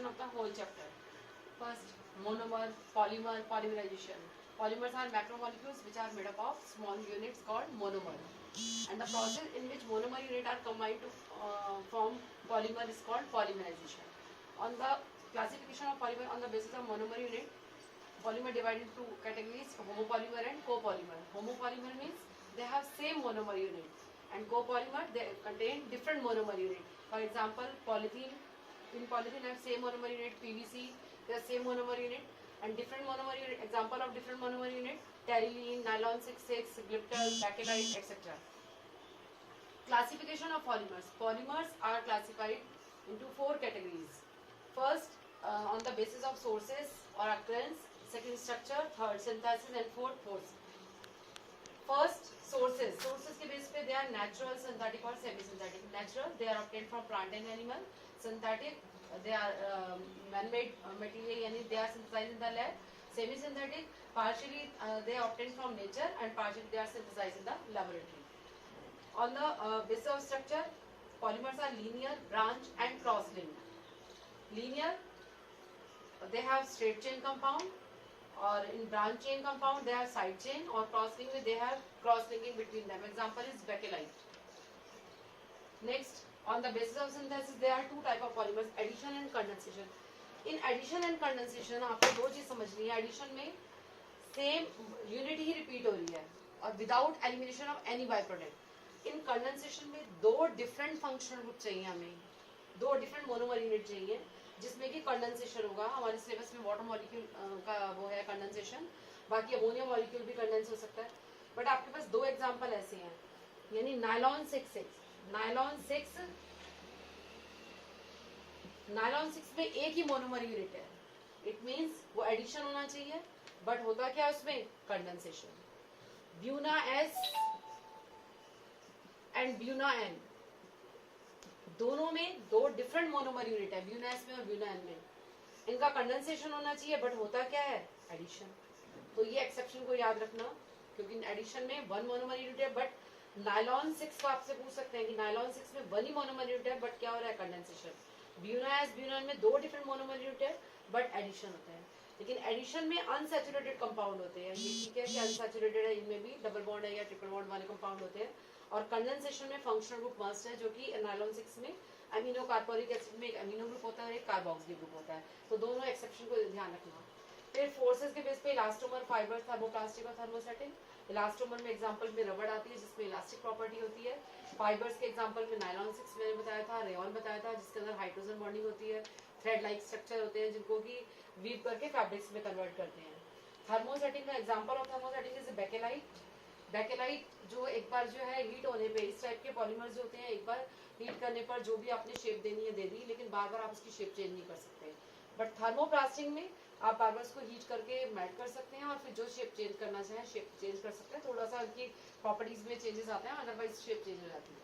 classification of the whole chapter. First, monomer, polymer, polymerization. Polymers are macromolecules which are made up of small units called monomer. And the process in which monomer units are combined to form polymer is called polymerization. On the classification of polymer on the basis of monomer unit, polymer divided into categories: homopolymer and copolymer. Homopolymer means they have same monomer unit, and copolymer they contain different monomer unit. For example, polythene. In polythene have same monomer unit. PVC, they have same monomer unit and different monomer unit. Example of different monomer unit: terylene, nylon 6,6, glyptal, bakelite, etc. Classification of polymers. Polymers are classified into 4 categories. First, on the basis of sources or occurrence. Second, structure. Third, synthesis, and fourth, force. First, sources. Sources के base पे they are natural, synthetic और semi-synthetic. Natural, they are obtained from plant and animal. Synthetic, they are man-made material, यानी they are synthesized in the lab. Semi-synthetic, partially they are obtained from nature and partially they are synthesized in the laboratory. On the basis of structure, polymers are linear, branch, and cross-linked. Linear, they have straight chain compound, or in branch chain compound they have side chain, or cross-linked they have cross-linking between them. Example is bakelite. Next, on the basis of synthesis, there are 2 type of polymers: addition and condensation. In addition and condensation आपको 2 चीज समझनी है. Addition में same unit ही repeat हो रही है और without elimination of any byproduct. In condensation में 2 different functional group चाहिए हमें, 2 different monomer unit चाहिए, जिसमें कि कंडेंसेशन होगा. हमारे सिलेबस में वाटर मॉलिक्यूल का वो है कंडेंसेशन, बाकी अमोनिया मॉलिक्यूल भी कंडेंस हो सकता है. बट आपके पास 2 एग्जांपल ऐसे हैं, यानी नायलॉन 6 में एक ही मोनोमर यूनिट है. इट मींस वो एडिशन होना चाहिए, बट होता क्या है उसमें? Condensation. Buna S and buna N, दोनों में 2 डिफरेंट मोनोमर यूनिट है, ब्यूना एस में और ब्यूना एन में. इनका कंडेंसेशन होना चाहिए, बट होता क्या है? एडिशन. तो ये एक्सेप्शन को याद रखना, क्योंकि एडिशन में 1 मोनोमर यूनिट है. बट नायलॉन 6 को आपसे पूछ सकते हैं कि नायलॉन 6 में 1 ही मोनोमर यूनिट है, बट क्या हो रहा है? Condensation. Buna S buna N में 2 डिफरेंट मोनोमर यूनिट है, बट एडिशन होता है. लेकिन एडिशन में अनसैचुरेटेड कंपाउंड होते हैं. ये ठीक है कि अनसैचुरेटेड है, इनमें भी डबल बॉन्ड है या ट्रिपल बॉन्ड वाले कंपाउंड होते हैं. और कंडेंसेशन में फंक्शनल ग्रुप मस्ट है, जो कि नायलॉन 6 में अमीनो कार्बोनिक एसिड में एक अमीनो ग्रुप होता है और एक कार्बोक्सिलिक ग्रुप होता है. तो दोनों एक्सेप्शन को ध्यान रखना. फिर फोर्सेस के बेस पे इलास्टोमर, फाइबर, थर्मोप्लास्टिक और थर्मोसेटिंग. इलास्टोमर में एग्जांपल में रबड़ आती है जिसमें इलास्टिक प्रॉपर्टी होती है. फाइबर्स के एग्जांपल में नायलॉन 6 मैंने बताया था, रेयॉन बताया था जिसके अंदर हाइड्रोजन बॉन्डिंग होती है. थ्रेड लाइक स्ट्रक्चर होते हैं जिनको कि वीव करके फैब्रिक्स में कन्वर्ट करते हैं. थर्मोसेटिंग का example of thermosetting is Bakelite. Bakelite जो एक बार जो है हीट होने पे, इस टाइप के पॉलीमर्स जो होते हैं एक बार हीट करने पर जो भी आपने शेप देनी है दे दी, लेकिन बार बार आप उसकी शेप चेंज नहीं कर सकते. बट थर्मोप्लास्टिक में आप बार बार उसको हीट करके मेल्ट कर सकते हैं और फिर जो शेप चेंज करना चाहें शेप चेंज कर सकते हैं. थोड़ा सा उनकी प्रॉपर्टीज में चेंजेस आते हैं, अदरवाइज शेप चेंज हो जाती है.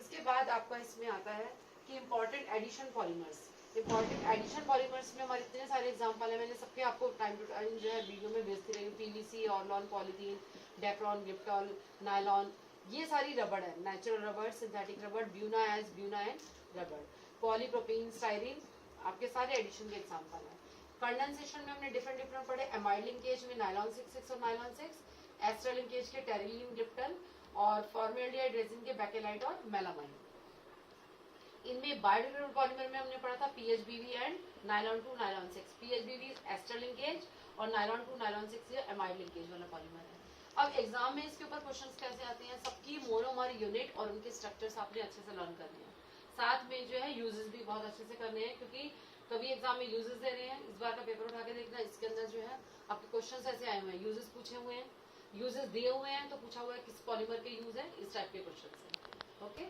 इसके बाद आपका इसमें आता है कि important addition polymers. Important addition polymers में हमारे इतने सारे एग्जांपल है, मैंने सबके आपको टाइम टू टाइम जो है वीडियो में भेजती रही. पीवीसी, ऑर्लॉन, पॉलीथीन, डेफ्रॉन, ग्लिप्टॉल, नायलॉन, ये सारी रबड़ है. नेचुरल रबड़, सिंथेटिक रबड़, ब्यूना एस, ब्यूना एन रबड़. पॉलीप्रोपीन, स्टाइरीन, आपके सारे एडिशन के एग्जांपल है. कंडेंसेशन में हमने डिफरेंट पढ़े. एमाइड लिंकेज में नायलॉन 6 और नायलॉन 6, एस्टर लिंकेज के टेरिलीन, ग्लिप्टल, और फॉर्मेल्डिहाइड रेजिन के बैकेलाइट और मेलामाइन. इनमें बायोडिग्रेडेबल पॉलीमर में हमने पढ़ा था PHBV and nylon 2 nylon 6. PHBV ester linkage और नायलॉन 2 नायलॉन 6 ये एमाइड लिंकेज वाला पॉलीमर है. अब एग्जाम में इसके ऊपर क्वेश्चंस कैसे आते हैं? सबकी मोनोमर यूनिट और उनके स्ट्रक्चर्स आपने अच्छे से लर्न करने हैं. साथ में जो है यूजेस भी बहुत अच्छे से करने हैं, क्योंकि कभी एग्जाम में यूजेस दे रहे हैं. इस बार का पेपर उठा के देखना, इसके अंदर जो है आपके क्वेश्चंस ऐसे आए हुए हैं. यूजेस पूछे हुए हैं, यूजेस दिए हुए हैं, तो पूछा हुआ है किस पॉलीमर के यूज है, इस टाइप के क्वेश्चन है. ओके.